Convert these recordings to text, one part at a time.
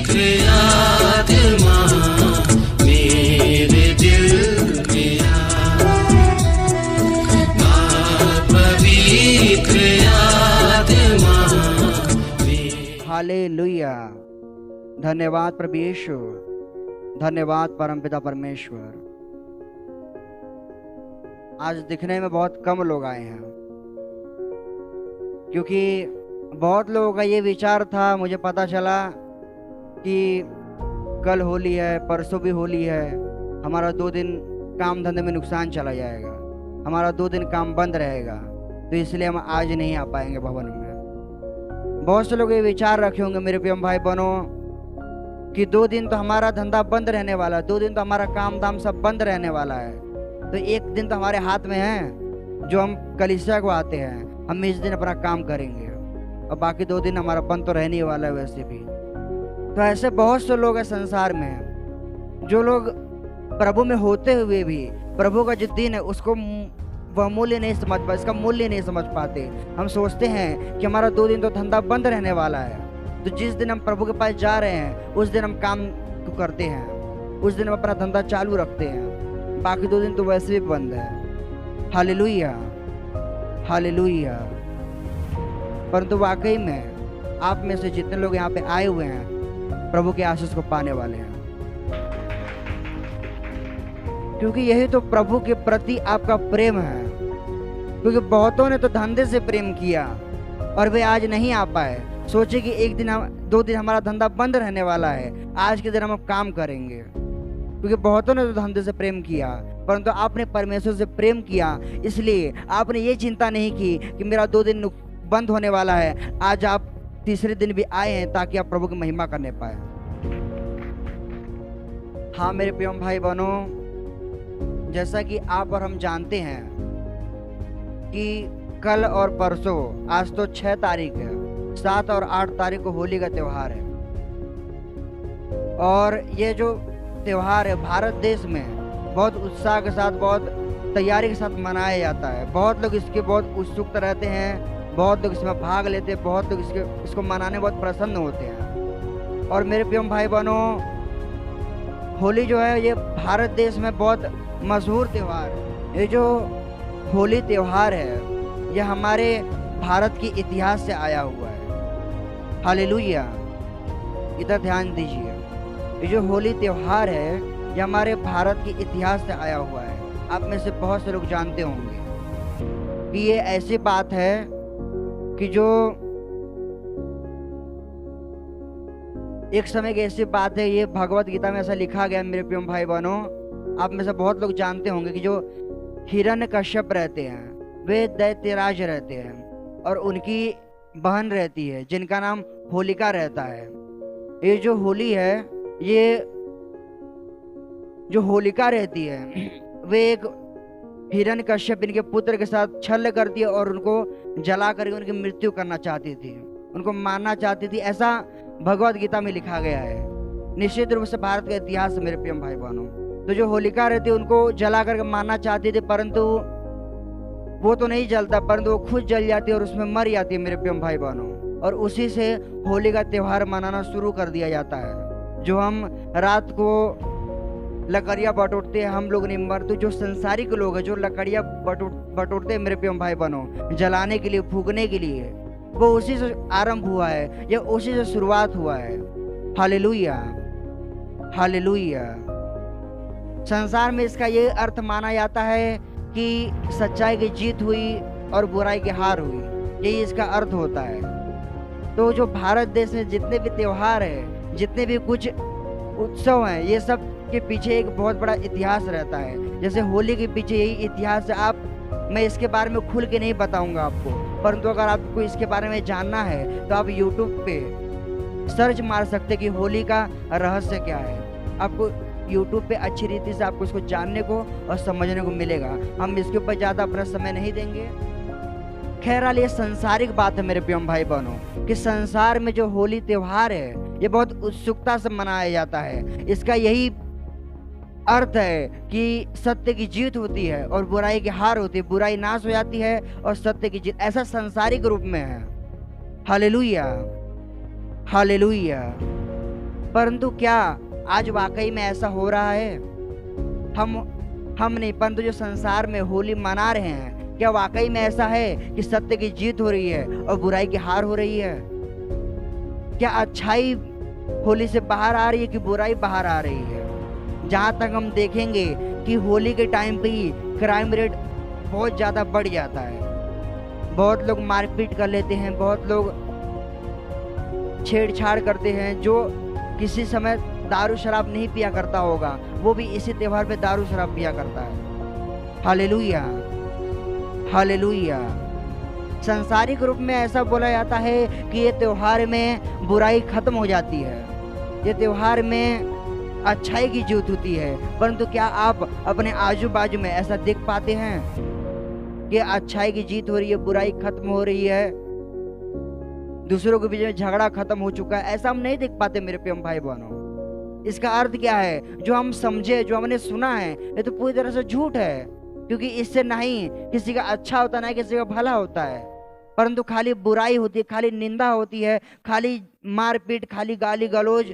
आत्मा मेरे दिल में पवित्र आत्मा। हालेलुया। धन्यवाद प्रभु यीशु, धन्यवाद परमपिता परमेश्वर। आज दिखने में बहुत कम लोग आए हैं, क्योंकि बहुत लोगों का ये विचार था, मुझे पता चला कि कल होली है, परसों भी होली है, हमारा 2 दिन काम धंधे में नुकसान चला जाएगा, हमारा 2 दिन काम बंद रहेगा, तो इसलिए हम आज नहीं आ पाएंगे भवन में। बहुत से लोग ये विचार रखे होंगे मेरे प्रिय भाई बहनों कि 2 दिन तो हमारा धंधा बंद रहने वाला है, 2 दिन तो हमारा काम धाम सब बंद रहने वाला है, तो 1 दिन तो हमारे हाथ में है जो हम कलीसिया को आते हैं, हम इस दिन अपना काम करेंगे और बाकी 2 दिन हमारा बंद तो रहने वाला है वैसे भी। तो ऐसे बहुत से लोग हैं संसार में जो लोग प्रभु में होते हुए भी प्रभु का जो दिन है उसको वह मूल्य नहीं समझ पाते, इसका मूल्य नहीं समझ पाते। हम सोचते हैं कि हमारा 2 दिन तो धंधा बंद रहने वाला है, तो जिस दिन हम प्रभु के पास जा रहे हैं उस दिन हम काम करते हैं, उस दिन हम अपना धंधा चालू रखते हैं, बाकी 2 दिन तो वैसे भी बंद है। Hallelujah, hallelujah. परंतु वाकई में आप में से जितने लोग यहाँ पे आए हुए हैं प्रभु के आशीष को पाने वाले हैं, क्योंकि यही तो प्रभु के प्रति आपका प्रेम है। क्योंकि बहुतों ने तो धंधे से प्रेम किया और वे आज नहीं आ पाए, सोचे कि 1 दिन 2 दिन हमारा धंधा बंद रहने वाला है, आज के दिन हम काम करेंगे। क्योंकि बहुतों ने तो धंधे से प्रेम किया, परंतु आपने परमेश्वर से प्रेम किया, इसलिए आपने ये चिंता नहीं की कि मेरा 2 दिन बंद होने वाला है, आज आप तीसरे दिन भी आए हैं ताकि आप प्रभु की महिमा करने पाए। हाँ मेरे प्रिय भाई बहनों, जैसा कि आप और हम जानते हैं कि कल और परसों, आज तो 6 तारीख है, 7 और 8 तारीख को होली का त्यौहार है। और ये जो त्यौहार है भारत देश में बहुत उत्साह के साथ, बहुत तैयारी के साथ मनाया जाता है। बहुत लोग इसके बहुत उत्सुक रहते हैं, बहुत लोग इसमें भाग लेते हैं, बहुत लोग इसको मनाने बहुत प्रसन्न होते हैं। और मेरे प्रिय भाई बहनों, होली जो है ये भारत देश में बहुत मशहूर त्यौहार है। ये जो होली त्यौहार है ये हमारे भारत के इतिहास से आया हुआ है। हालेलुया, इधर ध्यान दीजिए। ये जो होली त्यौहार है ये हमारे भारत के इतिहास से आया हुआ है। आप में से बहुत से लोग जानते होंगे कि ये ऐसी बात है कि जो एक समय की ऐसी बात है, ये भगवत गीता में ऐसा लिखा गया मेरे प्रिय भाई बहनों। आप में से बहुत लोग जानते होंगे कि जो हिरण्यकश्यप रहते हैं वे दैत्यराज रहते हैं और उनकी बहन रहती है जिनका नाम होलिका रहता है। ये जो होली है, ये जो होलिका रहती है वे एक हिरण्यकश्यप इनके पुत्र के साथ छल करती है और उनको जला करके उनकी मृत्यु करना चाहती थी, उनको मारना चाहती थी, ऐसा भगवत गीता में लिखा गया है। निश्चित रूप से भारत का इतिहास है मेरे प्रिय भाई बहनों। तो जो होलिका रहती है उनको जला करके मारना चाहती थी, परंतु वो तो नहीं जलता, परंतु वो खुद जल जाती है और उसमें मर जाती है मेरे प्रिय भाई बहनों। और उसी से होली का त्यौहार मनाना शुरू कर दिया जाता है। जो हम रात को लकड़ियाँ बटोरते हैं, हम लोग नहीं मरते, जो संसारिक लोग हैं जो लकड़ियाँ बटोरते हैं मेरे प्रिय भाई बहनों जलाने के लिए, फूकने के लिए, वो उसी से आरंभ हुआ है, ये उसी से शुरुआत हुआ है। Hallelujah, hallelujah. संसार में इसका ये अर्थ माना जाता है कि सच्चाई की जीत हुई और बुराई की हार हुई, यही इसका अर्थ होता है। तो जो भारत देश में जितने भी त्योहार है, जितने भी कुछ उत्सव हैं, ये सब के पीछे एक बहुत बड़ा इतिहास रहता है। जैसे होली के पीछे यही इतिहास है। मैं इसके बारे में खुल के नहीं बताऊंगा आपको, परंतु अगर आपको इसके बारे में जानना है तो आप YouTube पे सर्च मार सकते कि होली का रहस्य क्या है। आपको YouTube पे अच्छी रीति से आपको इसको जानने को और समझने को मिलेगा। हम इसके ऊपर ज़्यादा अपना समय नहीं देंगे। खैर, ये सांसारिक बात है मेरे प्रिय भाई बहनों कि संसार में जो होली त्यौहार है ये बहुत उत्सुकता से मनाया जाता है। इसका यही अर्थ है कि सत्य की जीत होती है और बुराई की हार होती है, बुराई नाश हो जाती है और सत्य की जीत, ऐसा सांसारिक रूप में है। Hallelujah, hallelujah. परंतु क्या आज वाकई में ऐसा हो रहा है? हम नहीं, परंतु जो संसार में होली मना रहे हैं, क्या वाकई में ऐसा है कि सत्य की जीत हो रही है और बुराई की हार हो रही है? क्या अच्छाई होली से बाहर आ रही है कि बुराई बाहर आ रही है? जहां तक हम देखेंगे कि होली के टाइम पे ही क्राइम रेट बहुत ज़्यादा बढ़ जाता है। बहुत लोग मारपीट कर लेते हैं, बहुत लोग छेड़छाड़ करते हैं। जो किसी समय दारू शराब नहीं पिया करता होगा, वो भी इसी त्योहार पे दारू शराब पिया करता है। Hallelujah, hallelujah. सांसारिक रूप में ऐसा बोला जाता है कि ये त्योहार में बुराई खत्म हो जाती है, ये त्योहार में अच्छाई की जीत होती है। परंतु क्या आप अपने आजू बाजू में ऐसा देख पाते हैं कि अच्छाई की जीत हो रही है, बुराई खत्म हो रही है, दूसरों के बीच में झगड़ा खत्म हो चुका है? ऐसा हम नहीं देख पाते मेरे प्रिय भाई बहनों। इसका अर्थ क्या है? जो हम समझे, जो हमने सुना है, ये तो पूरी तरह से झूठ है, क्योंकि इससे ना ही किसी का अच्छा होता, ना ही किसी का भला होता है, परंतु खाली बुराई होती है, खाली निंदा होती है, खाली मारपीट, खाली गाली गलौज,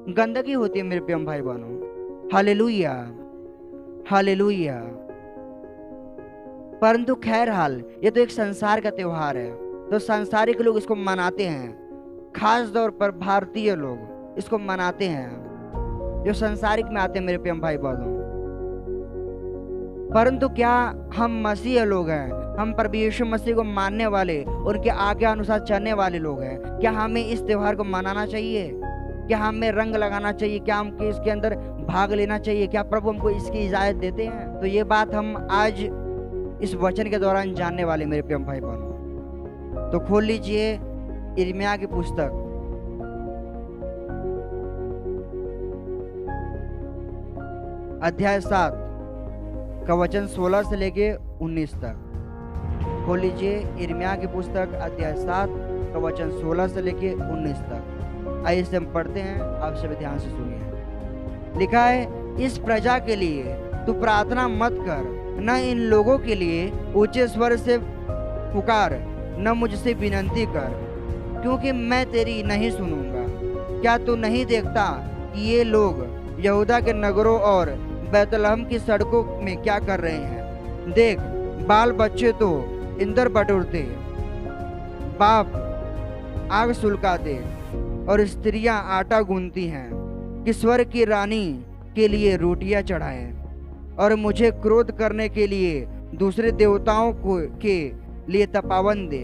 गंदगी होती है मेरे प्रिय भाई बहनों। Hallelujah, hallelujah. परंतु खैर हाल, ये तो एक संसार का त्योहार है, तो सांसारिक लोग इसको मनाते हैं, खास तौर पर भारतीय लोग इसको मनाते हैं, जो संसारिक में आते हैं मेरे प्रिय भाई बहनों। परंतु क्या हम मसीह लोग हैं, हम प्रभु यीशु मसीह को मानने वाले, उनके आज्ञा अनुसार चलने वाले लोग हैं, क्या हमें इस त्योहार को मनाना चाहिए? क्या हमें रंग लगाना चाहिए? क्या हमको इसके अंदर भाग लेना चाहिए? क्या प्रभु हमको इसकी इजाजत देते हैं? तो ये बात हम आज इस वचन के दौरान जानने वाले मेरे प्रिय भाई बहनों। तो खोल लीजिए यिर्मयाह की पुस्तक, अध्याय 7 का वचन 16 से लेके 19 तक। खोल लीजिए यिर्मयाह की पुस्तक, अध्याय 7 का वचन 16 से लेके 19 तक। आइए इसे हम पढ़ते हैं, आप सभी ध्यान से सुनिए। लिखा है, इस प्रजा के लिए तू प्रार्थना मत कर, न इन लोगों के लिए ऊंचे स्वर से पुकार, न मुझसे विनती कर, क्योंकि मैं तेरी नहीं सुनूंगा। क्या तू नहीं देखता कि ये लोग यहूदा के नगरों और बैतलहम की सड़कों में क्या कर रहे हैं? देख, बाल बच्चे तो इंदर बटोरते, बाप आग सुलगाते और स्त्रियां आटा गूंथती हैं कि स्वर्ग की रानी के लिए रोटियां चढ़ाएं और मुझे क्रोध करने के लिए दूसरे देवताओं को के लिए तपावन दे।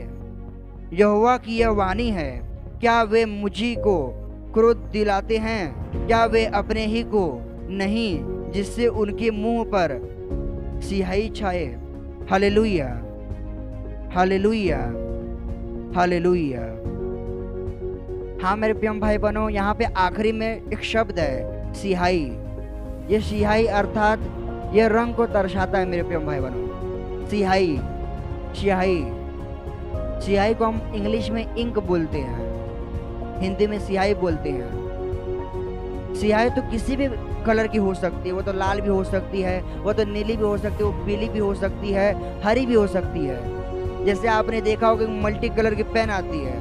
यहोवा की यह वाणी है, क्या वे मुझी को क्रोध दिलाते हैं? क्या वे अपने ही को नहीं, जिससे उनके मुंह पर सिहाई छाए? Hallelujah, hallelujah, hallelujah. हाँ मेरे प्रिय भाई बहनों, यहाँ पे आखिरी में एक शब्द है, सिहाई। ये सिहाई अर्थात ये रंग को दर्शाता है मेरे प्रिय भाई बहनों। सिहाई, सिहाई, सिहाई को हम इंग्लिश में इंक बोलते हैं, हिंदी में सिहाई बोलते हैं। सिहाई तो किसी भी कलर की हो सकती है, वो तो लाल भी हो सकती है, वो तो नीली भी हो सकती है, वो पीली भी हो सकती है, हरी भी हो सकती है। जैसे आपने देखा होगा मल्टी कलर की पेन आती है,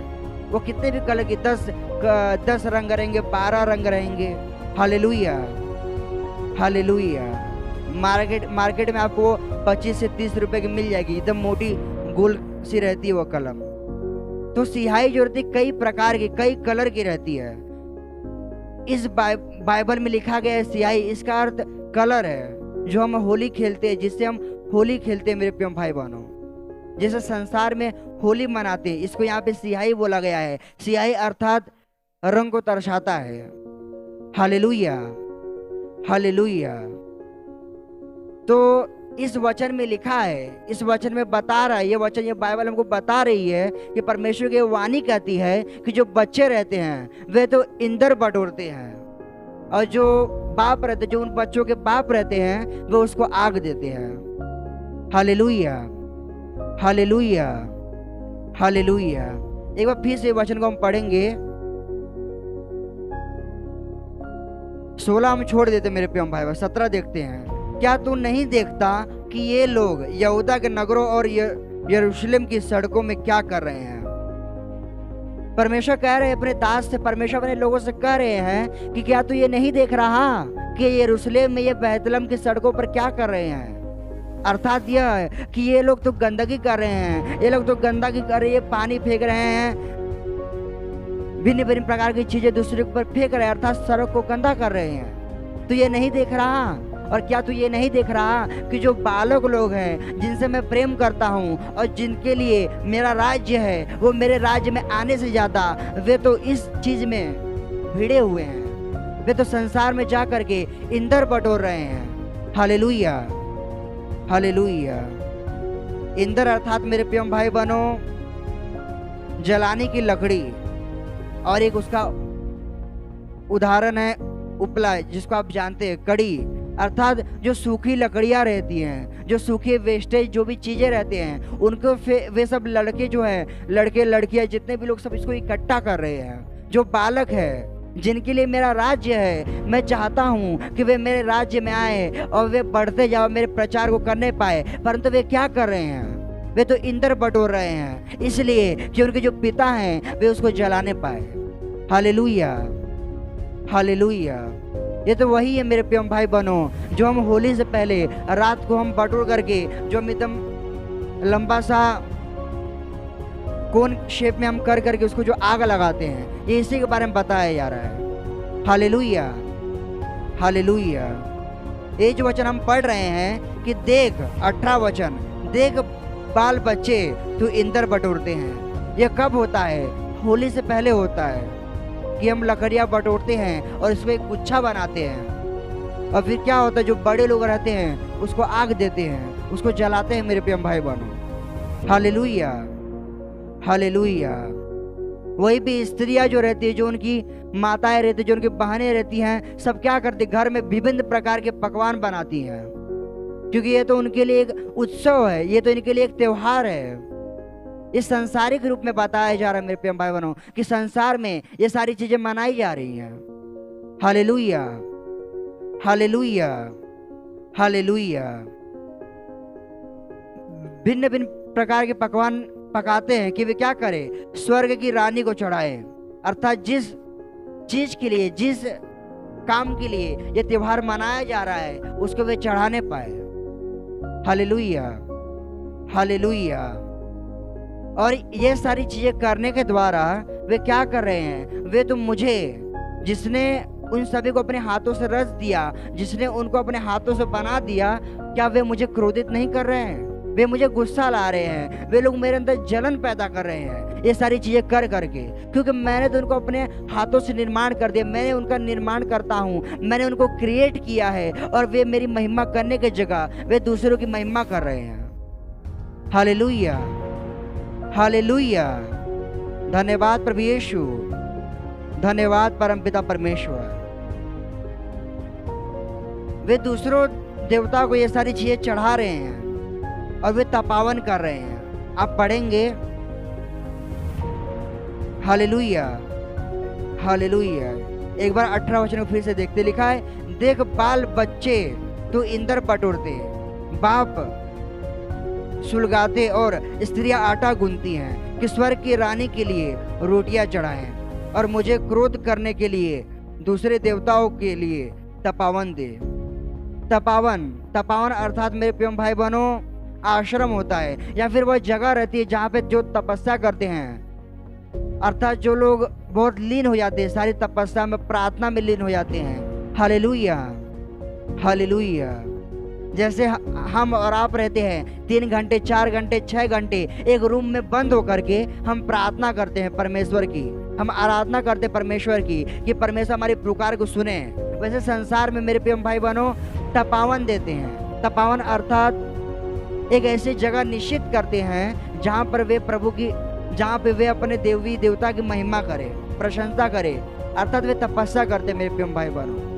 वो कितने भी कलर की 10 रंग रहेंगे, 12 रंग रहेंगे। Hallelujah, hallelujah. मार्केट में आपको 25 से 30 रुपए की मिल जाएगी, एकदम मोटी गोल सी रहती है वो कलम। तो सिहाई जो रहती है कई प्रकार की, कई कलर की रहती है। इस बाइबल में लिखा गया है सिहाई, इसका अर्थ कलर है, जो हम होली खेलते हैं, जिससे हम होली खेलते हैं मेरे प्रिय भाई बहनों। जैसे संसार में होली मनाते हैं, इसको यहाँ पे सिहाई बोला गया है। सिहाई अर्थात रंग को दर्शाता है। Hallelujah, hallelujah. तो इस वचन में लिखा है, इस वचन में बता रहा है, ये वचन, ये बाइबल हमको बता रही है कि परमेश्वर की वाणी कहती है कि जो बच्चे रहते हैं वे तो इंदर बटोरते हैं, और जो बाप रहते, जो उन बच्चों के बाप रहते हैं, वो उसको आग देते हैं। Hallelujah, hallelujah, hallelujah. एक बार फिर से वचन को हम पढ़ेंगे। 16 हम छोड़ देते मेरे प्रिय भाई, 17 देखते हैं। क्या तू नहीं देखता कि ये लोग यहूदा के नगरों और यरूशलेम की सड़कों में क्या कर रहे हैं? परमेश्वर कह रहे हैं अपने दास से, परमेश्वर अपने लोगों से कह रहे हैं कि क्या तू ये नहीं देख रहा कि यरूशलेम में, ये बैतलहम की सड़कों पर क्या कर रहे हैं। अर्थात यह है कि ये लोग तो गंदगी कर रहे हैं, ये लोग तो गंदगी कर रहे हैं, पानी फेंक रहे हैं, भिन्न भिन्न प्रकार की चीजें दूसरे के ऊपर फेंक रहे हैं, अर्थात सड़क को गंदा कर रहे हैं। तो ये नहीं देख रहा। और क्या तू ये नहीं देख रहा कि जो बालक लोग हैं जिनसे मैं प्रेम करता हूँ और जिनके लिए मेरा राज्य है, वो मेरे राज्य में आने से ज्यादा वे तो इस चीज में भिड़े हुए हैं, वे तो संसार में जा करके इंदर बटोर रहे हैं। Hallelujah, hallelujah. इंदर अर्थात मेरे प्रिय भाई बहनों जलाने की लकड़ी, और एक उसका उदाहरण है उपला, जिसको आप जानते हैं, कड़ी, अर्थात जो सूखी लकड़ियां रहती हैं, जो सूखे वेस्टेज जो भी चीजें रहते हैं, उनको वे सब लड़के जो है, लड़के लड़कियां जितने भी लोग सब इसको इकट्ठा कर रहे हैं। जो बालक है जिनके लिए मेरा राज्य है, मैं चाहता हूं कि वे मेरे राज्य में आए और वे बढ़ते जाओ, मेरे प्रचार को करने पाए, परंतु वे क्या कर रहे हैं, वे तो इंदर बटोर रहे हैं, इसलिए कि उनके जो पिता हैं वे उसको जलाने पाए। Hallelujah, hallelujah. ये तो वही है मेरे प्रिय भाई बहनों, जो हम होली से पहले रात को हम बटोर करके जो हम एकदम लंबा सा कोन शेप में हम कर करके उसको जो आग लगाते हैं, ये इसी के बारे में बताया जा रहा है। Hallelujah, hallelujah. ये जो वचन हम पढ़ रहे हैं कि देख, 18 वचन, देख बाल बच्चे तू इंदर बटोरते हैं। ये कब होता है? होली से पहले होता है कि हम लकड़ियां बटोरते हैं और इसको एक गुच्छा बनाते हैं, और फिर क्या होता है, जो बड़े लोग रहते हैं उसको आग देते हैं, उसको जलाते हैं मेरे प्रिय भाई बहनों। Hallelujah, hallelujah. वही भी स्त्रियां जो रहती है, जो उनकी माताएं रहती है, जो उनकी बहनें रहती हैं, सब क्या करती, घर में विभिन्न प्रकार के पकवान बनाती हैं, क्योंकि ये तो उनके लिए एक उत्सव है, ये तो इनके लिए एक त्योहार है। इस संसारिक रूप में बताया जा रहा है मेरे प्रिय भाई बहनों कि संसार में ये सारी चीजें मनाई जा रही हैं। Hallelujah, hallelujah, hallelujah. भिन्न भिन्न प्रकार के पकवान पकाते हैं कि वे क्या करें, स्वर्ग की रानी को चढ़ाए, अर्थात जिस चीज के लिए, जिस काम के लिए ये त्योहार मनाया जा रहा है उसको वे चढ़ाने पाए। Hallelujah, hallelujah. और ये सारी चीजें करने के द्वारा वे क्या कर रहे हैं, वे तो मुझे, जिसने उन सभी को अपने हाथों से रच दिया, जिसने उनको अपने हाथों से बना दिया, क्या वे मुझे क्रोधित नहीं कर रहे हैं? वे मुझे गुस्सा ला रहे हैं, वे लोग मेरे अंदर जलन पैदा कर रहे हैं ये सारी चीजें कर करके, क्योंकि मैंने तो उनको अपने हाथों से निर्माण कर दिया, मैंने उनका निर्माण करता हूँ, मैंने उनको क्रिएट किया है, और वे मेरी महिमा करने की जगह वे दूसरों की महिमा कर रहे हैं। Hallelujah, hallelujah. धन्यवाद प्रभु यीशु, धन्यवाद परमपिता परमेश्वर। वे दूसरों देवता को ये सारी चीजें चढ़ा रहे हैं और वे तपावन कर रहे हैं। आप पढ़ेंगे, हालेलुया, हालेलुया। एक बार 18 वचन को फिर से देखते, लिखा है, देख बाल बच्चे तो इंदर बटोरते, बाप सुलगाते और स्त्रियां आटा गूंथती हैं कि स्वर्ग की रानी के लिए रोटियां चढ़ाएं और मुझे क्रोध करने के लिए दूसरे देवताओं के लिए तपावन दे। तपावन, तपावन अर्थात मेरे प्रिय भाई बहनों आश्रम होता है, या फिर वह जगह रहती है जहाँ पे जो तपस्या करते हैं, अर्थात जो लोग बहुत लीन हो जाते हैं, सारी तपस्या में, प्रार्थना में लीन हो जाते हैं। Hallelujah, hallelujah. जैसे हम और आप रहते हैं 3 घंटे, 4 घंटे, 6 घंटे एक रूम में बंद होकर के हम प्रार्थना करते हैं परमेश्वर की, हम आराधना करते हैं परमेश्वर की कि परमेश्वर हमारी पुकार को सुने। वैसे संसार में मेरे प्रिय भाई बहनों तपावन देते हैं। तपावन अर्थात एक ऐसी जगह निश्चित करते हैं जहाँ पर वे प्रभु की, जहाँ पे वे अपने देवी देवता की महिमा करें, प्रशंसा करें, अर्थात वे तपस्या करते हैं मेरे प्रिय भाई बहनों।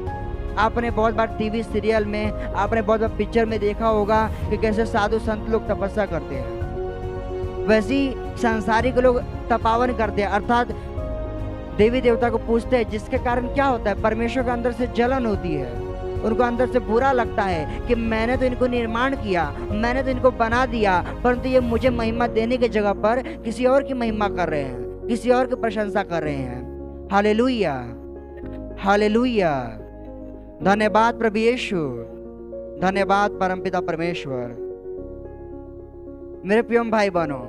आपने बहुत बार टीवी सीरियल में, आपने बहुत बार पिक्चर में देखा होगा कि कैसे साधु संत लोग तपस्या करते हैं। वैसे ही संसारिक लोग तपावन करते हैं, अर्थात देवी देवता को पूजते हैं, जिसके कारण क्या होता है, परमेश्वर के अंदर से जलन होती है, उनको अंदर से बुरा लगता है कि मैंने तो इनको निर्माण किया, मैंने तो इनको बना दिया, परंतु ये मुझे महिमा देने की जगह पर किसी और की महिमा कर रहे हैं। किसी और की प्रशंसा कर रहे हैं। Hallelujah, hallelujah. धन्यवाद प्रभु यीशु, धन्यवाद परमपिता परमेश्वर। मेरे प्रिय भाई बहनों,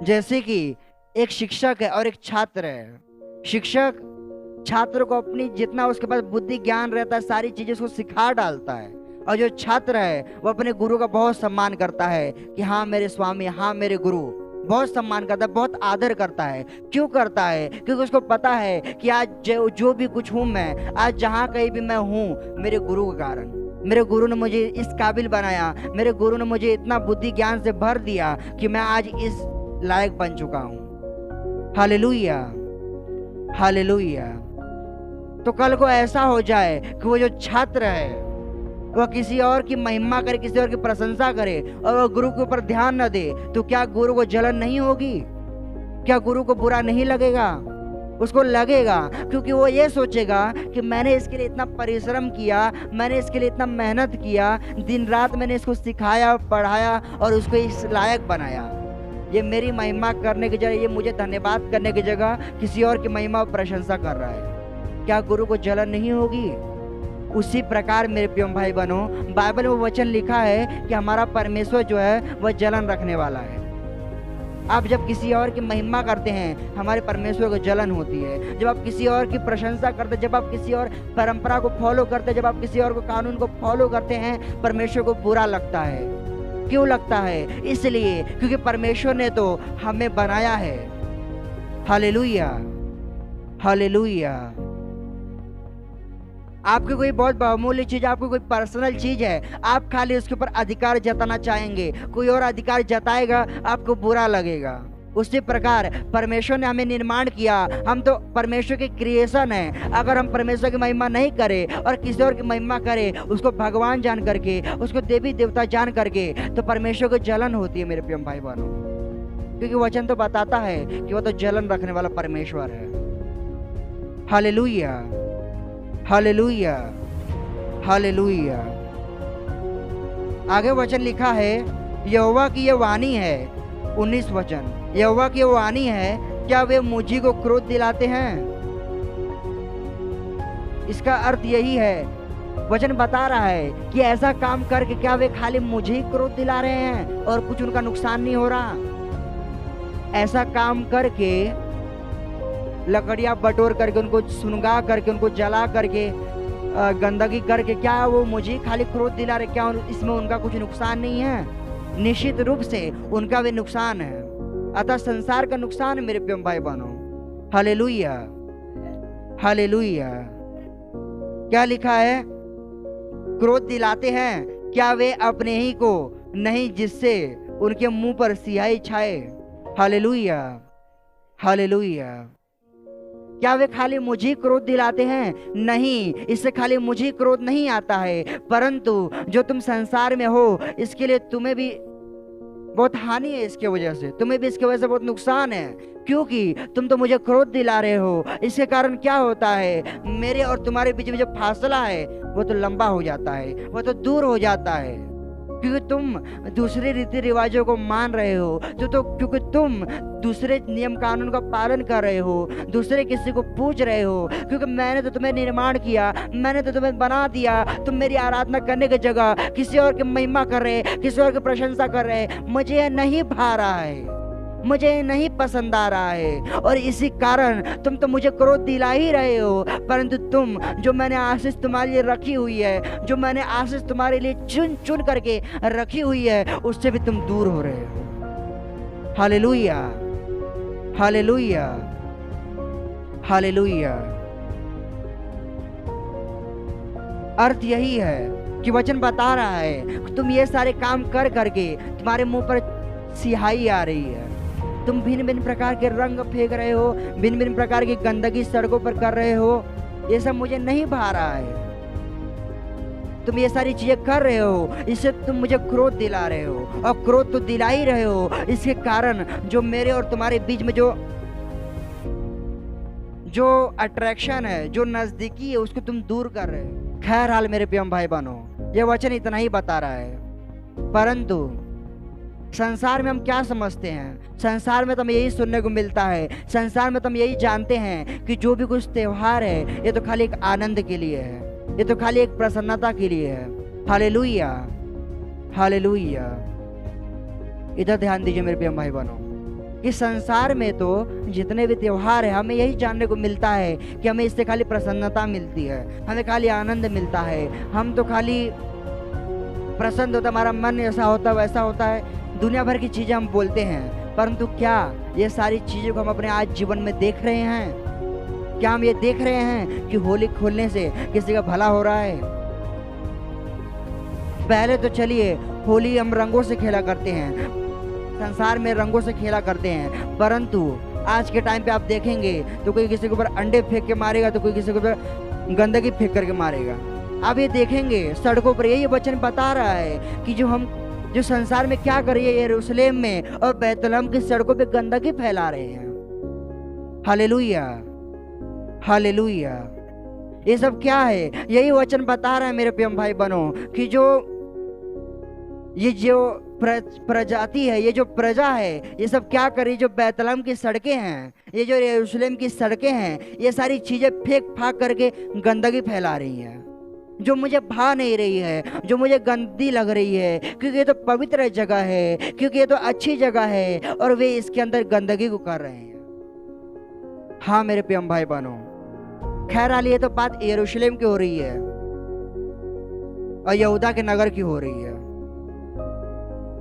जैसे कि एक शिक्षक है और एक छात्र है। शिक्षक छात्र को अपनी जितना उसके पास बुद्धि ज्ञान रहता है सारी चीजें उसको सिखा डालता है, और जो छात्र है वो अपने गुरु का बहुत सम्मान करता है कि हाँ मेरे स्वामी, हाँ मेरे गुरु, बहुत सम्मान करता है, बहुत आदर करता है। क्यों करता है? क्योंकि उसको पता है कि आज जो भी कुछ हूँ मैं, आज जहाँ कहीं भी मैं हूँ मेरे गुरु के कारण। मेरे गुरु ने मुझे इस काबिल बनाया, मेरे गुरु ने मुझे इतना बुद्धि ज्ञान से भर दिया कि मैं आज इस लायक बन चुका हूँ। Hallelujah, hallelujah. तो कल को ऐसा हो जाए कि वो जो छात्र है वह किसी और की महिमा करे, किसी और की प्रशंसा करे और वह गुरु के ऊपर ध्यान न दे, तो क्या गुरु को जलन नहीं होगी? क्या गुरु को बुरा नहीं लगेगा? उसको लगेगा, क्योंकि वो ये सोचेगा कि मैंने इसके लिए इतना परिश्रम किया, मैंने इसके लिए इतना मेहनत किया, दिन रात मैंने इसको सिखाया, पढ़ाया और उसको इस लायक बनाया। ये मेरी महिमा करने की जगह, ये मुझे धन्यवाद करने की जगह किसी और की महिमा और प्रशंसा कर रहा है। क्या गुरु को जलन नहीं होगी? उसी प्रकार मेरे प्रिय भाई बहनों, बाइबल में वचन लिखा है कि हमारा परमेश्वर जो है वह जलन रखने वाला है। आप जब किसी और की महिमा करते हैं हमारे परमेश्वर को जलन होती है। जब आप किसी और की प्रशंसा करते, जब आप किसी और परंपरा को फॉलो करते, जब आप किसी और को कानून को फॉलो करते हैं, परमेश्वर को बुरा लगता है। क्यों लगता है? इसलिए क्योंकि परमेश्वर ने तो हमें बनाया है। Hallelujah, hallelujah. आपकी कोई बहुत बहुमूल्य चीज, आपकी कोई पर्सनल चीज है, आप खाली उसके ऊपर अधिकार जताना चाहेंगे, कोई और अधिकार जताएगा आपको बुरा लगेगा। उसी प्रकार परमेश्वर ने हमें निर्माण किया, हम तो परमेश्वर की क्रिएशन है। अगर हम परमेश्वर की महिमा नहीं करें और किसी और की महिमा करें, उसको भगवान जान करके, उसको देवी देवता जान करके, तो परमेश्वर को जलन होती है मेरे प्रिय भाई बहनों। क्योंकि वचन तो बताता है कि वो तो जलन रखने वाला परमेश्वर है। Hallelujah, hallelujah, hallelujah. आगे वचन लिखा है, यहोवा की यह वाणी है, 19 वचन, यहोवा की वाणी है, क्या वे मुझी को क्रोध दिलाते हैं? इसका अर्थ यही है, वचन बता रहा है कि ऐसा काम करके क्या वे खाली मुझे ही क्रोध दिला रहे हैं और कुछ उनका नुकसान नहीं हो रहा? ऐसा काम करके, लकड़ियां बटोर करके, उनको सुनगा करके, उनको जला करके, गंदगी करके, क्या वो मुझे खाली क्रोध दिला रहे? क्या इसमें उनका कुछ नुकसान नहीं है? निश्चित रूप से उनका भी नुकसान है। अतः संसार का नुकसान है मेरे प्रिय भाई बहनों। Hallelujah, hallelujah. क्या लिखा है? क्रोध दिलाते हैं, क्या वे अपने ही को नहीं, जिससे उनके मुंह पर सियाही छाए? Hallelujah, hallelujah. क्या वे खाली मुझे क्रोध दिलाते हैं? नहीं, इससे खाली मुझे क्रोध नहीं आता है, परंतु जो तुम संसार में हो इसके लिए तुम्हें भी बहुत हानि है। इसके वजह से तुम्हें भी इसके वजह से बहुत नुकसान है, क्योंकि तुम तो मुझे क्रोध दिला रहे हो। इसके कारण क्या होता है, मेरे और तुम्हारे बीच में जो फासला है वो तो लंबा हो जाता है, वो तो दूर हो जाता है, क्योंकि तुम दूसरे रीति रिवाजों को मान रहे हो, तो क्योंकि तुम दूसरे नियम कानून का पालन कर रहे हो, दूसरे किसी को पूछ रहे हो। क्योंकि मैंने तो तुम्हें निर्माण किया, मैंने तो तुम्हें बना दिया, तुम मेरी आराधना करने की जगह किसी और की महिमा कर रहे, किसी और की प्रशंसा कर रहे। मुझे यह नहीं भा रहा है, मुझे नहीं पसंद आ रहा है, और इसी कारण तुम तो मुझे क्रोध दिला ही रहे हो। परंतु तुम, जो मैंने आशीष तुम्हारे लिए रखी हुई है, जो मैंने आशीष तुम्हारे लिए चुन चुन करके रखी हुई है, उससे भी तुम दूर हो रहे हो। Hallelujah, hallelujah, hallelujah. अर्थ यही है कि वचन बता रहा है कि तुम ये सारे काम कर करके तुम्हारे मुंह पर सियाही आ रही है, तुम भिन्न भिन्न प्रकार के रंग फेंक रहे हो, भिन्न भिन्न प्रकार की गंदगी सड़कों पर कर रहे हो। ये सब मुझे नहीं भा रहा है। तुम ये सारी चीजें कर रहे हो, इससे तुम मुझे क्रोध दिला रहे हो, और क्रोध तो दिला ही रहे हो। इसके कारण जो मेरे और तुम्हारे बीच में जो अट्रैक्शन है, जो नजदीकी है, उसको तुम दूर कर रहे हो। खैर हाल मेरे प्रिय भाई बहनों, ये वचन इतना ही बता रहा है, परंतु संसार में हम क्या समझते हैं? संसार में तो हमें यही सुनने को मिलता है, संसार में तो हम यही जानते हैं कि जो भी कुछ त्योहार है ये तो खाली एक आनंद के लिए है, ये तो खाली एक प्रसन्नता के लिए है। Hallelujah, hallelujah. इधर ध्यान दीजिए मेरे प्रिय भाई बहनों, इस संसार में तो जितने भी त्योहार है हमें यही जानने को मिलता है कि हमें इससे खाली प्रसन्नता मिलती है, हमें खाली आनंद मिलता है, हम तो खाली प्रसन्न होता, हमारा मन ऐसा होता वैसा होता है, दुनिया भर की चीजें हम बोलते हैं। परंतु क्या ये सारी चीजों को हम अपने आज जीवन में देख रहे हैं? क्या हम ये देख रहे हैं कि होली खोलने से किसी का भला हो रहा है? पहले तो चलिए होली हम रंगों से खेला करते हैं, संसार में रंगों से खेला करते हैं, परंतु आज के टाइम पे आप देखेंगे तो कोई किसी के ऊपर अंडे फेंक के मारेगा, तो कोई किसी के ऊपर गंदगी फेंक करके मारेगा। आप ये देखेंगे सड़कों पर यही वचन बता रहा है कि जो संसार में क्या कर रही है, यरूशलेम में और बैतलहम की सड़कों पे गंदगी फैला रहे हैं। Hallelujah, hallelujah. ये सब क्या है? यही वचन बता रहा है मेरे प्रिय भाई बहनों कि ये जो प्रजाति है, ये जो प्रजा है, ये सब क्या कर रही? जो बैतलहम की सड़कें हैं, ये जो यरूशलेम की सड़कें हैं, ये सारी चीजें फेंक फाक करके गंदगी फैला रही हैं, जो मुझे भा नहीं रही है, जो मुझे गंदी लग रही है, क्योंकि ये तो पवित्र जगह है, क्योंकि ये तो अच्छी जगह है, और वे इसके अंदर गंदगी को कर रहे हैं। हाँ मेरे प्रिय भाई बहनों, खैर हाल ये तो बात यरूशलेम की हो रही है और यहूदा के नगर की हो रही है,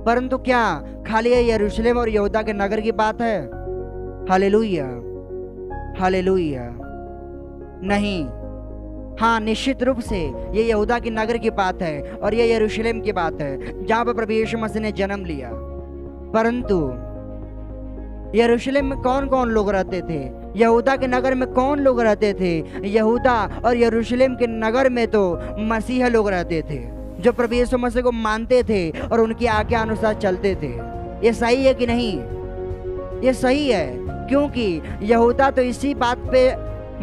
परंतु क्या खाली ये यरूशलेम और यहूदा के नगर की बात है? Hallelujah, hallelujah. नहीं, हाँ निश्चित रूप से ये यहूदा की नगर की बात है और ये यरूशलेम की बात है जहां पर प्रभु यीशु मसीह ने जन्म लिया। परंतु यरूशलेम में कौन कौन लोग रहते थे? यहूदा के नगर में कौन लोग रहते थे? यहूदा और यरूशलेम के नगर में तो मसीहा लोग रहते थे, जो प्रभु यीशु मसीह को मानते थे और उनकी आज्ञा अनुसार चलते थे। ये सही है कि नहीं? ये सही है, क्योंकि यहूदा तो इसी बात पे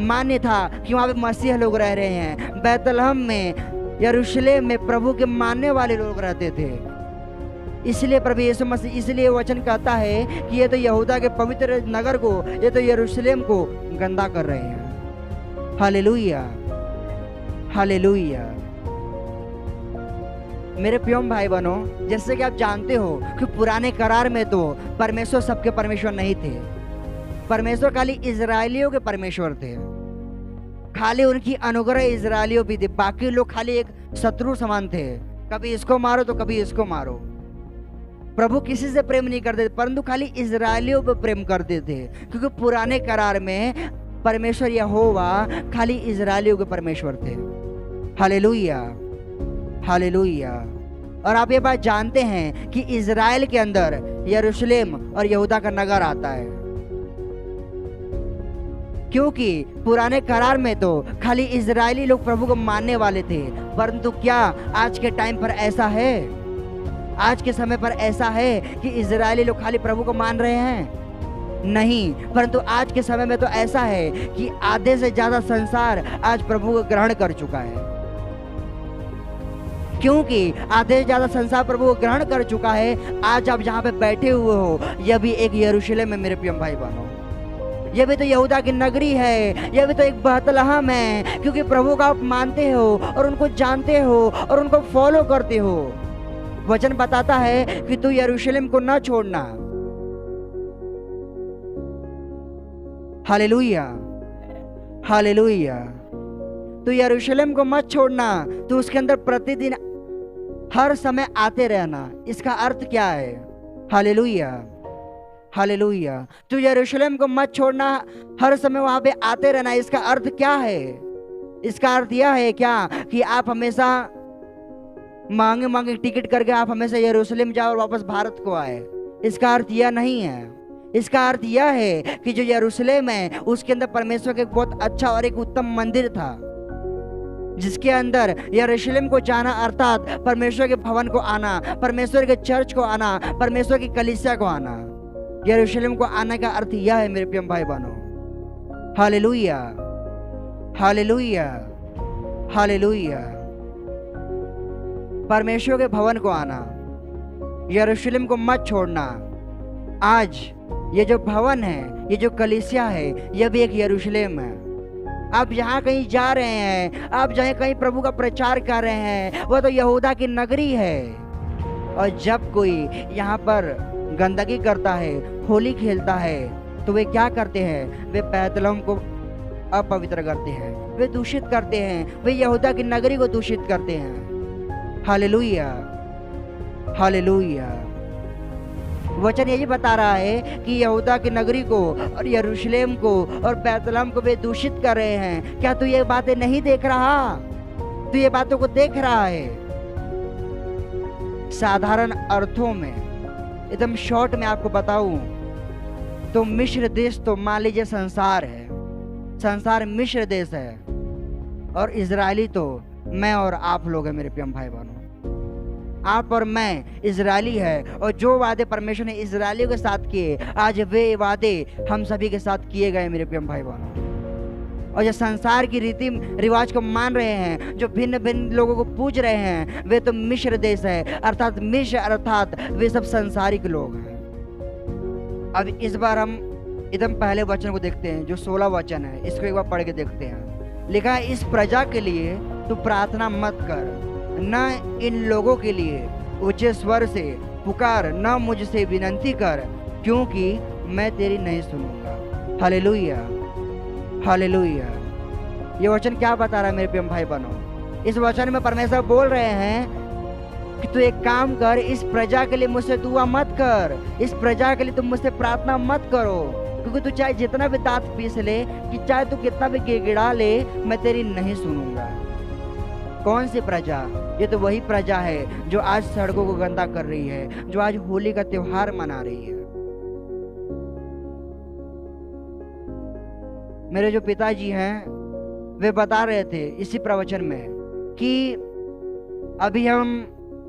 मान्य था कि वहां पे मसीह लोग रह रहे हैं। बैतलहम में, यरूशलेम में प्रभु के मानने वाले लोग रहते थे। इसलिए प्रभु यीशु मसीह इसलिए वचन कहता है कि ये तो यहूदा के पवित्र नगर को, ये तो यरूशलेम को गंदा कर रहे हैं। Hallelujah, hallelujah. मेरे प्रिय भाई बहनों, जैसे कि आप जानते हो कि पुराने करार में तो परमेश्वर सबके परमेश्वर नहीं थे, परमेश्वर खाली इजरायलियों के परमेश्वर थे, खाली उनकी अनुग्रह इजरायलियों भी थे, बाकी लोग खाली एक शत्रु समान थे, कभी इसको मारो तो कभी इसको मारो। प्रभु किसी से प्रेम नहीं करते थे, परंतु खाली इजरायलियों पर प्रेम करते थे, क्योंकि पुराने करार में परमेश्वर यहोवा खाली इजरायलियों के परमेश्वर थे। Hallelujah, hallelujah. और आप ये बात जानते हैं कि इजराइल के अंदर यरूशलेम और यहूदा का नगर आता है, क्योंकि पुराने करार में तो खाली इजरायली लोग प्रभु को मानने वाले थे। परंतु क्या आज के टाइम पर ऐसा है? आज के समय पर ऐसा है कि इजरायली लोग खाली प्रभु को मान रहे हैं? नहीं, परंतु आज के समय में तो ऐसा है कि आधे से ज्यादा संसार आज प्रभु को ग्रहण कर चुका है, क्योंकि आधे से ज्यादा संसार प्रभु को ग्रहण कर चुका है। आज आप जहाँ पे बैठे हुए हो, यह भी एक यरूशलेम है मेरे प्रिय भाई बहनों, यह भी तो यहूदा की नगरी है, यह भी तो एक बैतलहम है, क्योंकि प्रभु को आप मानते हो और उनको जानते हो और उनको फॉलो करते हो। वचन बताता है कि तू यरूशलेम को न छोड़ना। Hallelujah, hallelujah. तू यरूशलेम को मत छोड़ना, तू उसके अंदर प्रतिदिन हर समय आते रहना। इसका अर्थ क्या है? Hallelujah, hallelujah. तू यरूशलेम को मत छोड़ना, हर समय वहां पे आते रहना। इसका अर्थ क्या है? इसका अर्थ यह है क्या कि आप हमेशा मांगे मांगे टिकट करके आप हमेशा यरूशलेम जाओ और वापस भारत को आए? इसका अर्थ यह नहीं है। इसका अर्थ यह है कि जो यरूशलेम है उसके अंदर परमेश्वर का एक बहुत अच्छा और एक उत्तम मंदिर था, जिसके अंदर यरूशलेम को जाना अर्थात परमेश्वर के भवन को आना, परमेश्वर के चर्च को आना, परमेश्वर की कलीसिया को आना। यरूशलेम को आने का अर्थ यह है मेरे प्रिय भाई बहनों। Hallelujah, hallelujah, hallelujah. परमेश्वर के भवन को आना, यरूशलेम को मत छोड़ना। आज ये जो भवन है, ये जो कलीसिया है, यह भी एक यरूशलेम है। आप जहाँ कहीं जा रहे हैं, आप जहाँ कहीं प्रभु का प्रचार कर रहे हैं, वह तो यहूदा की नगरी है। और जब कोई यहाँ पर गंदगी करता है, होली खेलता है, तो वे क्या करते हैं? वे बैतलहम को अपवित्र करते हैं, वे दूषित करते हैं, वे यहूदा की नगरी को दूषित करते हैं। Hallelujah, hallelujah. वचन यही बता रहा है कि यहूदा की नगरी को और यरूशलेम को और बैतलहम को वे दूषित कर रहे हैं। क्या तू ये बातें नहीं देख रहा? तू ये बातों को देख रहा है? साधारण अर्थों में, एकदम शॉर्ट में आपको बताऊं तो मिस्र देश तो मान लीजिए संसार है, संसार मिस्र देश है, और इजरायली तो मैं और आप लोग हैं मेरे प्रिय भाई बहनों। आप और मैं इजरायली है, और जो वादे परमेश्वर ने इजरायलियों के साथ किए, आज वे वादे हम सभी के साथ किए गए मेरे प्रिय भाई बहनों। और जो संसार की रीति रिवाज को मान रहे हैं, जो भिन्न भिन्न लोगों को पूज रहे हैं, वे तो मिस्र देश है, अर्थात मिस्र अर्थात वे सब संसारिक लोग हैं। अब इस बार हम एकदम पहले वचन को देखते हैं, जो 16 वचन है, इसको एक बार पढ़ के देखते हैं। लिखा है, इस प्रजा के लिए तू प्रार्थना मत कर, न इन लोगों के लिए ऊंचे स्वर से पुकार, न मुझसे विनती कर, क्योंकि मैं तेरी नहीं सुनूंगा। Hallelujah, hallelujah. ये वचन क्या बता रहा है मेरे प्रिय भाई बहनों? इस वचन में परमेश्वर बोल रहे हैं कि तू एक काम कर, इस प्रजा के लिए मुझसे दुआ मत कर, इस प्रजा के लिए तुम मुझसे प्रार्थना मत करो, क्योंकि तू चाहे जितना भी दांत पीस ले, कि चाहे तू कितना भी गिड़गिड़ा ले, मैं तेरी नहीं सुनूंगा। कौन सी प्रजा? ये तो वही प्रजा है जो आज सड़कों को गंदा कर रही है, जो आज होली का त्योहार मना रही है। मेरे जो पिताजी हैं, वे बता रहे थे इसी प्रवचन में कि अभी हम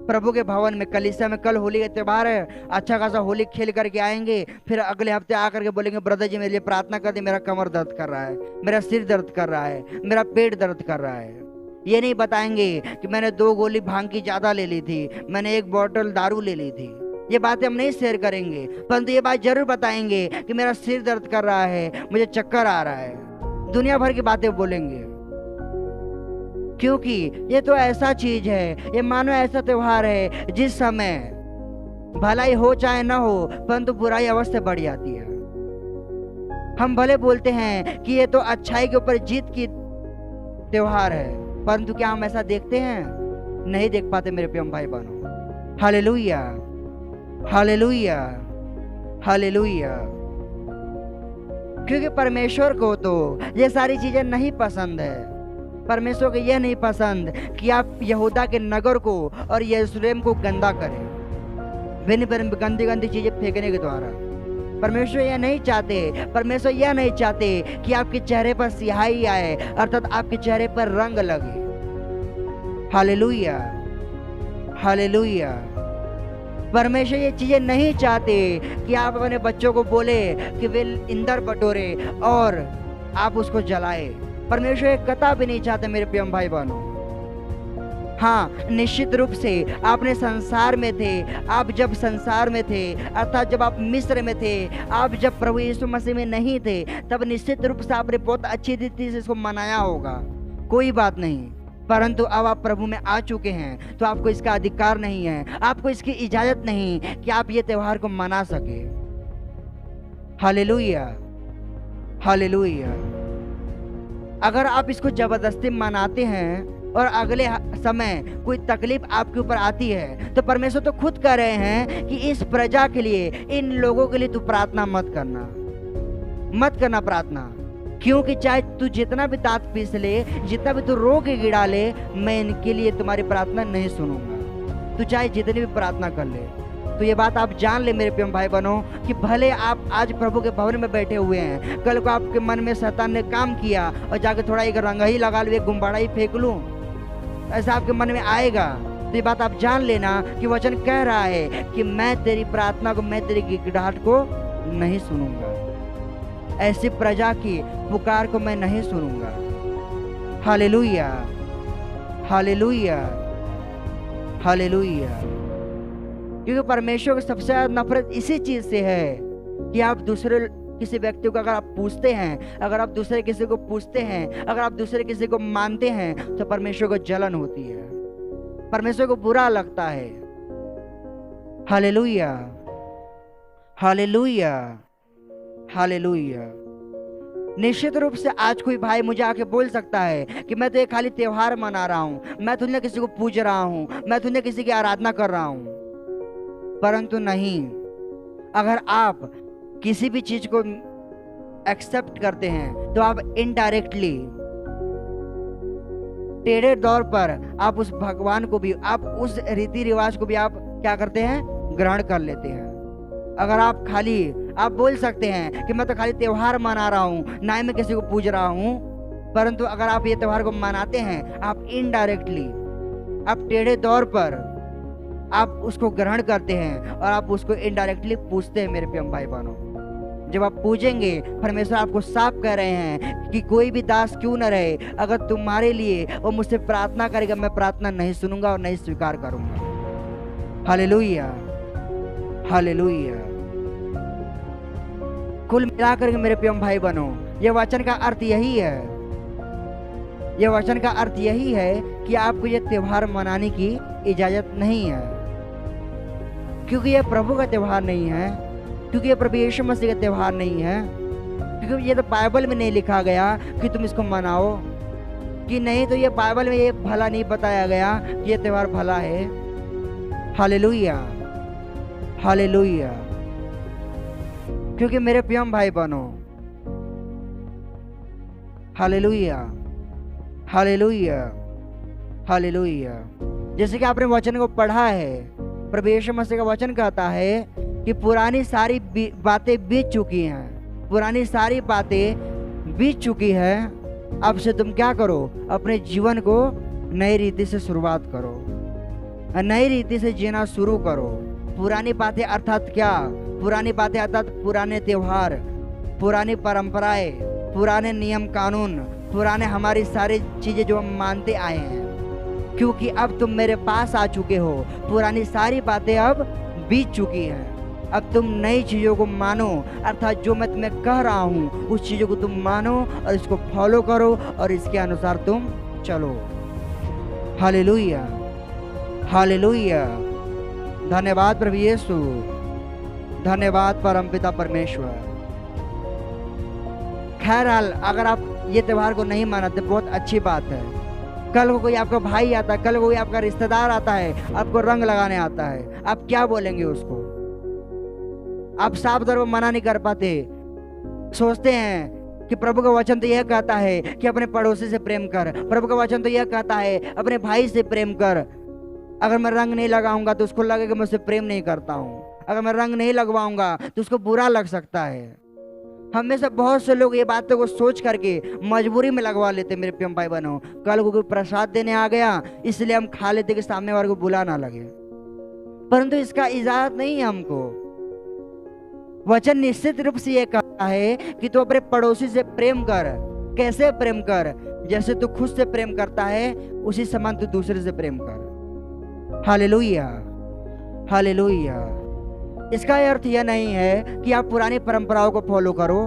प्रभु के भवन में, कलीसिया में, कल होली का त्योहार है, अच्छा खासा होली खेल करके आएंगे, फिर अगले हफ्ते आकर के बोलेंगे, ब्रदर जी मेरे लिए प्रार्थना कर दी, मेरा कमर दर्द कर रहा है, मेरा सिर दर्द कर रहा है, मेरा पेट दर्द कर रहा है। ये नहीं बताएंगे कि मैंने 2 गोली भांग की ज्यादा ले ली थी, मैंने 1 बोतल दारू ले ली थी। ये बातें हम नहीं शेयर करेंगे, परंतु ये बात जरूर बताएंगे कि मेरा सिर दर्द कर रहा है, मुझे चक्कर आ रहा है। दुनिया भर की बातें बोलेंगे, क्योंकि ये तो ऐसा चीज है, ये मानो ऐसा त्योहार है जिस समय भलाई हो चाहे ना हो, परंतु बुराई अवश्य बढ़ जाती है। हम भले बोलते हैं कि ये तो अच्छाई के ऊपर जीत की त्योहार है, परंतु क्या हम ऐसा देखते हैं? नहीं देख पाते मेरे प्रिय भाई बहनों। Hallelujah, hallelujah, hallelujah. क्योंकि परमेश्वर को तो ये सारी चीजें नहीं पसंद है। परमेश्वर को यह नहीं पसंद कि आप यहूदा के नगर को और यरूशलेम को गंदा करें, भिन्न भिन्न गंदी गंदी चीजें फेंकने के द्वारा। परमेश्वर यह नहीं चाहते, परमेश्वर यह नहीं चाहते कि आपके चेहरे पर सियाही आए, अर्थात आपके चेहरे पर रंग लगे। Hallelujah, hallelujah. परमेश्वर ये चीजें नहीं चाहते कि आप अपने बच्चों को बोले कि वे इंदर बटोरे और आप उसको जलाए। परमेश्वर ये कतई भी नहीं चाहते मेरे प्रिय भाई बहनों। हाँ, निश्चित रूप से आपने संसार में थे, आप जब संसार में थे, अर्थात जब आप मिस्र में थे, आप जब प्रभु यीशु मसीह में नहीं थे, तब निश्चित रूप से आपने बहुत अच्छी रीति से इसको मनाया होगा, कोई बात नहीं। परंतु अब आप प्रभु में आ चुके हैं, तो आपको इसका अधिकार नहीं है, आपको इसकी इजाजत नहीं कि आप ये त्योहार को मना सके। Hallelujah, hallelujah. अगर आप इसको जबरदस्ती मनाते हैं और अगले समय कोई तकलीफ आपके ऊपर आती है, तो परमेश्वर तो खुद कह रहे हैं कि इस प्रजा के लिए, इन लोगों के लिए तू प्रार्थना मत करना, मत करना प्रार्थना। क्योंकि चाहे तू जितना भी दांत पीस ले, जितना भी तू रो के गिड़ा ले, मैं इनके लिए तुम्हारी प्रार्थना नहीं सुनूंगा। तू चाहे जितनी भी प्रार्थना कर ले। तो ये बात आप जान ले मेरे प्रिय भाई बहनों कि भले आप आज प्रभु के भवन में बैठे हुए हैं, कल को आपके मन में शैतान ने काम किया और जाके थोड़ा एक रंग ही लगा लूं, एक गुब्बारा ही फेंक लूं, ऐसा आपके मन में आएगा। तो ये बात आप जान लेना कि वचन कह रहा है कि मैं तेरी प्रार्थना को, मैं तेरी गिड़गिड़ाहट को नहीं सुनूंगा, ऐसी प्रजा की पुकार को मैं नहीं सुनूंगा। Hallelujah, hallelujah, hallelujah. क्योंकि परमेश्वर को सबसे ज्यादा नफरत इसी चीज से है कि आप दूसरे किसी व्यक्ति को अगर आप पूछते हैं, अगर आप दूसरे किसी को पूछते हैं, अगर आप दूसरे किसी को मानते हैं, तो परमेश्वर को जलन होती है, परमेश्वर को बुरा लगता है। Hallelujah, hallelujah, hallelujah. निश्चित रूप से आज कोई भाई मुझे आके बोल सकता है कि मैं तो ये खाली त्योहार मना रहा हूं, मैं तो किसी को पूज रहा हूं, मैं तो किसी की आराधना कर रहा हूं। परंतु नहीं, अगर आप किसी भी चीज को एक्सेप्ट करते हैं तो आप इनडायरेक्टली, टेढ़े तौर पर आप उस भगवान को भी, आप उस रीति रिवाज को भी आप क्या करते हैं, ग्रहण कर लेते हैं। अगर आप खाली, आप बोल सकते हैं कि मैं तो खाली त्योहार मना रहा हूं, ना ही मैं किसी को पूज रहा हूं, परंतु अगर आप ये त्योहार को मनाते हैं, आप इनडायरेक्टली, आप टेढ़े तौर पर आप उसको ग्रहण करते हैं और आप उसको इनडायरेक्टली पूछते हैं। मेरे प्रिय भाई बहनों, जब आप पूजेंगे, परमेश्वर आपको साफ कह रहे हैं कि कोई भी दास क्यों न रहे, अगर तुम्हारे लिए वो मुझसे प्रार्थना करेगा, मैं प्रार्थना नहीं सुनूंगा और नहीं स्वीकार करूंगा। Hallelujah, hallelujah. कुल मिलाकर मेरे प्रिय भाई बहनों, यह वचन का अर्थ यही है, यह वचन का अर्थ यही है कि आपको यह त्योहार मनाने की इजाजत नहीं है, क्योंकि यह प्रभु का त्योहार नहीं है, क्योंकि यह प्रभु यीशु मसीह का त्योहार नहीं है, क्योंकि ये तो बाइबल में नहीं लिखा गया कि तुम इसको मनाओ, कि नहीं तो ये बाइबल में ये भला नहीं बताया गया कि ये त्योहार भला है। Hallelujah, hallelujah. क्योंकि मेरे प्रिय भाई बहनों, हालेलुया, हालेलुया, हालेलुया। जैसे कि आपने वचन को पढ़ा है, प्रभु यीशु मसीह का वचन कहता है कि पुरानी सारी बातें बीत चुकी हैं, पुरानी सारी बातें बीत चुकी हैं, अब से तुम क्या करो, अपने जीवन को नई रीति से शुरुआत करो, नई रीति से जीना शुरू करो। पुरानी बातें अर्थात क्या, पुरानी बातें अर्थात पुराने त्योहार, पुरानी परंपराएं, पुराने नियम कानून, पुराने हमारी सारी चीजें जो हम मानते आए हैं, क्योंकि अब तुम मेरे पास आ चुके हो, पुरानी सारी बातें अब बीत चुकी हैं, अब तुम नई चीजों को मानो, अर्थात जो मैं तुम्हें कह रहा हूं उस चीजों को तुम मानो और इसको फॉलो करो और इसके अनुसार तुम चलो। Hallelujah, hallelujah. धन्यवाद प्रभु यीशु, धन्यवाद परमपिता परमेश्वर। खैरहाल, अगर आप ये त्योहार को नहीं मनाते बहुत अच्छी बात है। कल को कोई आपका भाई आता है, कल को कोई आपका रिश्तेदार आता है, आपको रंग लगाने आता है, आप क्या बोलेंगे उसको? आप साफ तौर पर मना नहीं कर पाते, सोचते हैं कि प्रभु का वचन तो यह कहता है कि अपने पड़ोसी से प्रेम कर, प्रभु का वचन तो यह कहता है अपने भाई से प्रेम कर। अगर मैं रंग नहीं लगाऊंगा तो उसको लगेगा मैं उससे प्रेम नहीं करता हूँ, अगर मैं रंग नहीं लगवाऊंगा तो उसको बुरा लग सकता है। हमेशा बहुत से लोग ये बातों को सोच करके मजबूरी में लगवा लेते। मेरे प्रिय भाई बहनों, कल को कोई प्रसाद देने आ गया इसलिए हम खा लेते कि सामने वाले को बुला ना लगे, परंतु इसका इजाजत नहीं है हमको। वचन निश्चित रूप से ये कहता है कि तू अपने पड़ोसी से प्रेम कर। कैसे प्रेम कर? जैसे तू खुद से प्रेम करता है उसी समान तू दूसरे से प्रेम कर। Hallelujah, hallelujah. इसका अर्थ यह नहीं है कि आप पुरानी परंपराओं को फॉलो करो,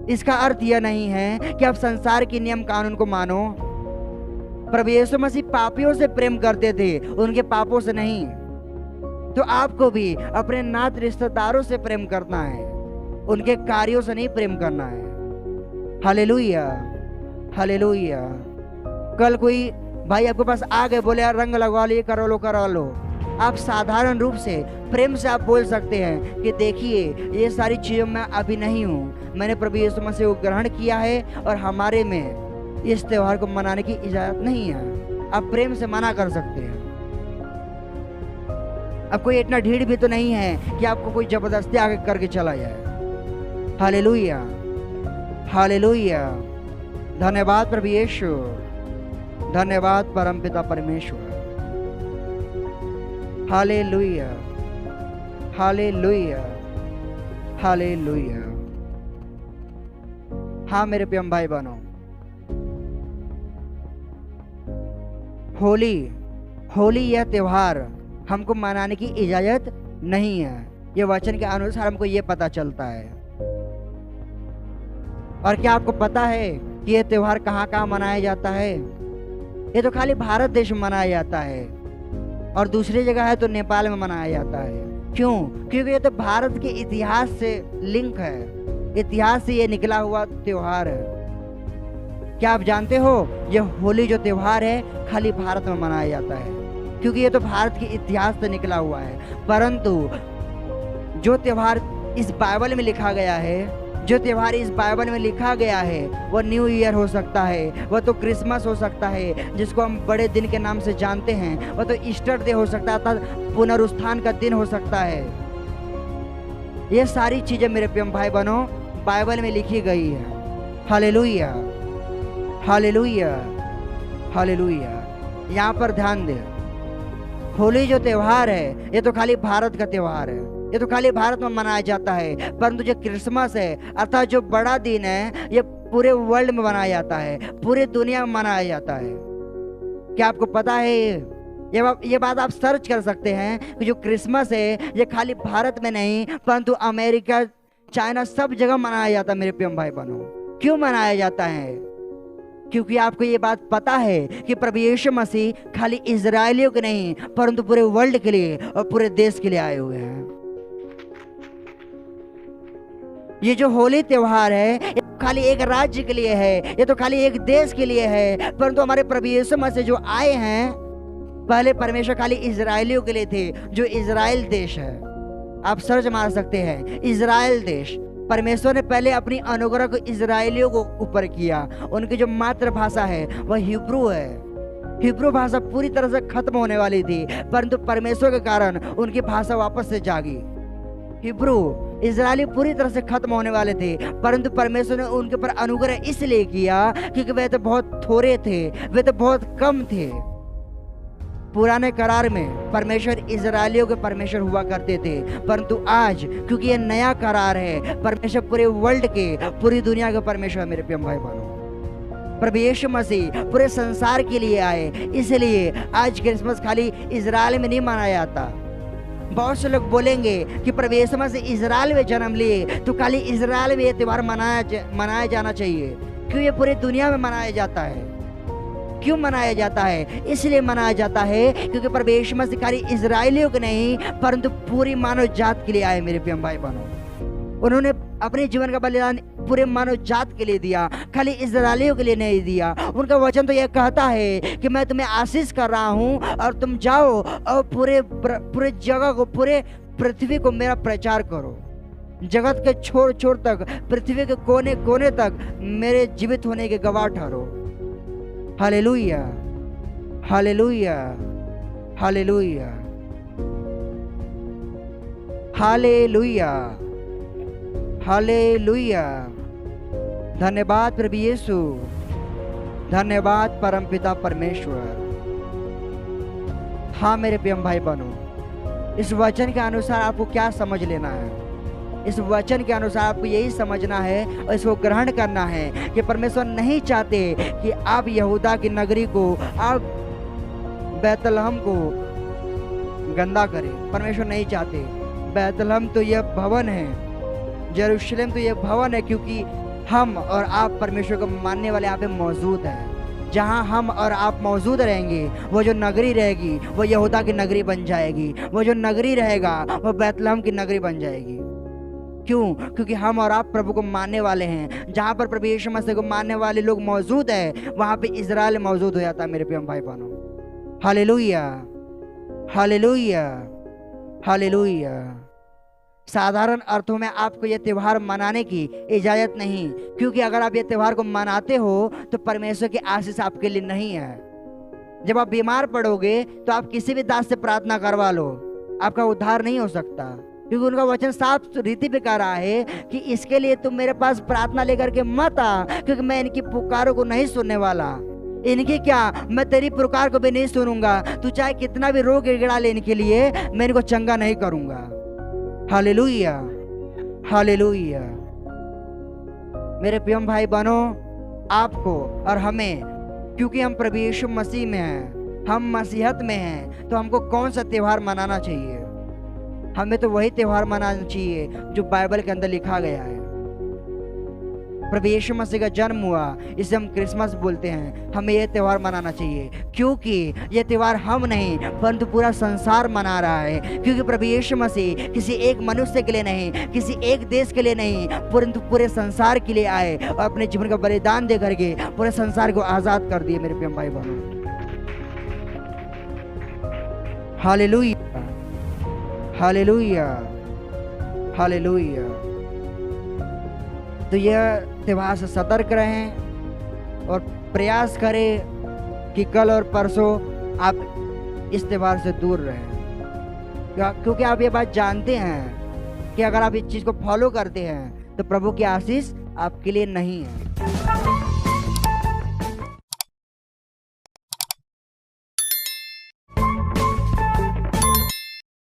इसका अर्थ यह नहीं है कि आप संसार के नियम कानून को मानो। प्रभु यीशु मसीह पापियों से प्रेम करते थे, उनके पापों से नहीं। तो आपको भी अपने नात रिश्तेदारों से प्रेम करना है, उनके कार्यों से नहीं प्रेम करना है। Hallelujah, hallelujah. कल कोई भाई आपके पास आ गए, बोले यार रंग लगवा लो, ये करो लो, करा लो, आप साधारण रूप से प्रेम से आप बोल सकते हैं कि देखिए ये सारी चीज़ों में अभी नहीं हूँ, मैंने प्रभु यीशु मसीह को ग्रहण किया है और हमारे में इस त्योहार को मनाने की इजाज़त नहीं है। आप प्रेम से मना कर सकते हैं। अब कोई इतना ढीठ भी तो नहीं है कि आपको कोई जबरदस्ती आगे करके चला जाए। Hallelujah, hallelujah. धन्यवाद प्रभु यीशु, धन्यवाद परमपिता परमेश्वर। Hallelujah, hallelujah, hallelujah. हाँ मेरे प्रिय भाई बहनों, होली, होली यह त्योहार हमको मनाने की इजाजत नहीं है। ये वचन के अनुसार हमको ये पता चलता है। और क्या आपको पता है कि ये त्योहार कहाँ कहाँ मनाया जाता है? ये तो खाली भारत देश में मनाया जाता है, और दूसरी जगह है तो नेपाल में मनाया जाता है। क्यों? क्योंकि ये तो भारत के इतिहास से लिंक है, इतिहास से ये निकला हुआ त्योहार है। क्या आप जानते हो ये होली जो त्योहार है खाली भारत में मनाया जाता है, क्योंकि ये तो भारत के इतिहास से निकला हुआ है। परंतु जो त्योहार इस बाइबल में लिखा गया है, जो त्योहार इस बाइबल में लिखा गया है, वो न्यू ईयर हो सकता है, वह तो क्रिसमस हो सकता है जिसको हम बड़े दिन के नाम से जानते हैं, वह तो ईस्टर डे हो सकता है, पुनरुत्थान का दिन हो सकता है। ये सारी चीजें मेरे प्रिय भाई बहनों बाइबल में लिखी गई है। Hallelujah, hallelujah, hallelujah. यहाँ पर ध्यान दे, होली जो त्योहार है ये तो खाली भारत का त्योहार है, ये तो खाली भारत में मनाया जाता है। परंतु जो क्रिसमस है अर्थात जो बड़ा दिन है, ये पूरे वर्ल्ड में मनाया जाता है, पूरे दुनिया में मनाया जाता है। क्या आपको पता है ये बात आप सर्च कर सकते हैं कि जो क्रिसमस है ये खाली भारत में नहीं परंतु अमेरिका, चाइना, सब जगह मनाया जाता है। मेरे प्रिय भाई बहनों, क्यों मनाया जाता है? क्योंकि आपको ये बात पता है कि प्रभु यीशु मसीह खाली इजरायलियों के नहीं परंतु पूरे वर्ल्ड के लिए और पूरे देश के लिए आए हुए हैं। ये जो होली त्योहार है ये खाली एक राज्य के लिए है, ये तो खाली एक देश के लिए है, परंतु हमारे प्रभु यीशु मसीह जो आए हैं, पहले परमेश्वर खाली इजरायलियों के लिए थे, जो इजराइल देश है। आप सर्च मार सकते हैं इजराइल देश। परमेश्वर ने पहले अपनी अनुग्रह को इजरायलियों को ऊपर किया। उनकी जो मातृभाषा है वह हिब्रू है। हिब्रू भाषा पूरी तरह से खत्म होने वाली थी, परंतु परमेश्वर के कारण उनकी भाषा वापस से जागी। हिब्रू इजरायली पूरी तरह से खत्म होने वाले थे, परंतु परमेश्वर ने उनके ऊपर अनुग्रह इसलिए किया क्योंकि वे तो बहुत थोड़े थे, वे तो बहुत कम थे। पुराने करार में परमेश्वर इजरायलियों के परमेश्वर हुआ करते थे, परंतु आज क्योंकि ये नया करार है, परमेश्वर पूरे वर्ल्ड के, पूरी दुनिया के परमेश्वर। मेरे प्रिय भाई बहनों, प्रभु यीशु मसीह पूरे संसार के लिए आए, इसलिए आज क्रिसमस खाली इजराइल में नहीं मनाया जाता। बहुत से लोग बोलेंगे कि प्रभु यीशु मसीह इजराइल में जन्म लिए तो खाली इजराइल में ये त्योहार मनाया जाना चाहिए। क्यों? ये पूरी दुनिया में मनाया जाता है। क्यों मनाया जाता है? इसलिए मनाया जाता है क्योंकि प्रभु यीशु मसीह खाली इजरायलियों के नहीं परंतु पूरी मानव जात के लिए आए। मेरे प्रिय भाई बहनों, उन्होंने अपने जीवन का बलिदान पूरे मानव जात के लिए दिया, खाली इजरायलियों के लिए नहीं दिया। उनका वचन तो यह कहता है कि मैं तुम्हें आशीष कर रहा हूँ और तुम जाओ और पूरे जगह को, पूरे पृथ्वी को मेरा प्रचार करो। जगत के छोर छोर तक, पृथ्वी के कोने कोने तक मेरे जीवित होने के गवाह ठहरो। Hallelujah, hallelujah, hallelujah, hallelujah, hallelujah. धन्यवाद प्रभु यीशु, धन्यवाद परमपिता परमेश्वर। हाँ मेरे प्रिय भाई बहनों, इस वचन के अनुसार आपको क्या समझ लेना है? इस वचन के अनुसार आपको यही समझना है और इसको ग्रहण करना है कि परमेश्वर नहीं चाहते कि आप यहूदा की नगरी को, आप बैतलहम को गंदा करें। परमेश्वर नहीं चाहते। बैतलहम तो यह भवन है, यरूशलेम तो यह भवन है, क्योंकि हम और आप परमेश्वर को मानने वाले यहाँ पे मौजूद हैं। जहाँ हम और आप मौजूद रहेंगे वो जो नगरी रहेगी वो यहूदा की नगरी बन जाएगी। वो जो नगरी रहेगा वो बैतलहम की नगरी बन जाएगी। क्यों? क्योंकि हम और आप प्रभु को मानने वाले हैं। जहाँ पर प्रभु यीशु मसीह को मानने वाले लोग मौजूद हैं वहाँ पे इजराइल मौजूद हो जाता है। मेरे प्रिय भाई बहनों, हालेलुया, हालेलुया, हालेलुया। साधारण अर्थों में आपको यह त्योहार मनाने की इजाजत नहीं, क्योंकि अगर आप ये त्योहार को मनाते हो तो परमेश्वर की आशीष आपके लिए नहीं है। जब आप बीमार पड़ोगे तो आप किसी भी दास से प्रार्थना करवा लो, आपका उद्धार नहीं हो सकता, क्योंकि उनका वचन साफ रीति पे कह रहा है कि इसके लिए तुम मेरे पास प्रार्थना लेकर के मत आ, क्योंकि मैं इनकी पुकारों को नहीं सुनने वाला। इनकी क्या, मैं तेरी पुकार को भी नहीं सुनूंगा। तू चाहे कितना भी रोग गिड़गिड़ा ले इनके लिए, मैं इनको चंगा नहीं करूंगा। Hallelujah, hallelujah. मेरे प्रिय भाई बहनों, आपको और हमें, क्योंकि हम प्रभु यीशु मसीह में हैं, हम मसीहत में हैं, तो हमको कौन सा त्योहार मनाना चाहिए? हमें तो वही त्योहार मनाना चाहिए जो बाइबल के अंदर लिखा गया है। प्रभु यीशु मसीह का जन्म हुआ, इसे हम क्रिसमस बोलते हैं। हमें यह त्योहार मनाना चाहिए, क्योंकि यह त्योहार हम नहीं परंतु पूरा संसार मना रहा है। क्योंकि प्रभु यीशु मसीह किसी एक मनुष्य के लिए नहीं, किसी एक देश के लिए नहीं, परंतु पूरे संसार के लिए आए और अपने जीवन का बलिदान दे करके पूरे संसार को आजाद कर दिए। मेरे प्रिय भाई बहनों, हालेलुया, हालेलुया, हालेलुया। तो यह त्योहार से सतर्क रहें और प्रयास करें कि कल और परसों आप इस त्योहार से दूर रहें, क्योंकि आप ये बात जानते हैं कि अगर आप इस चीज़ को फॉलो करते हैं तो प्रभु की आशीष आपके लिए नहीं है।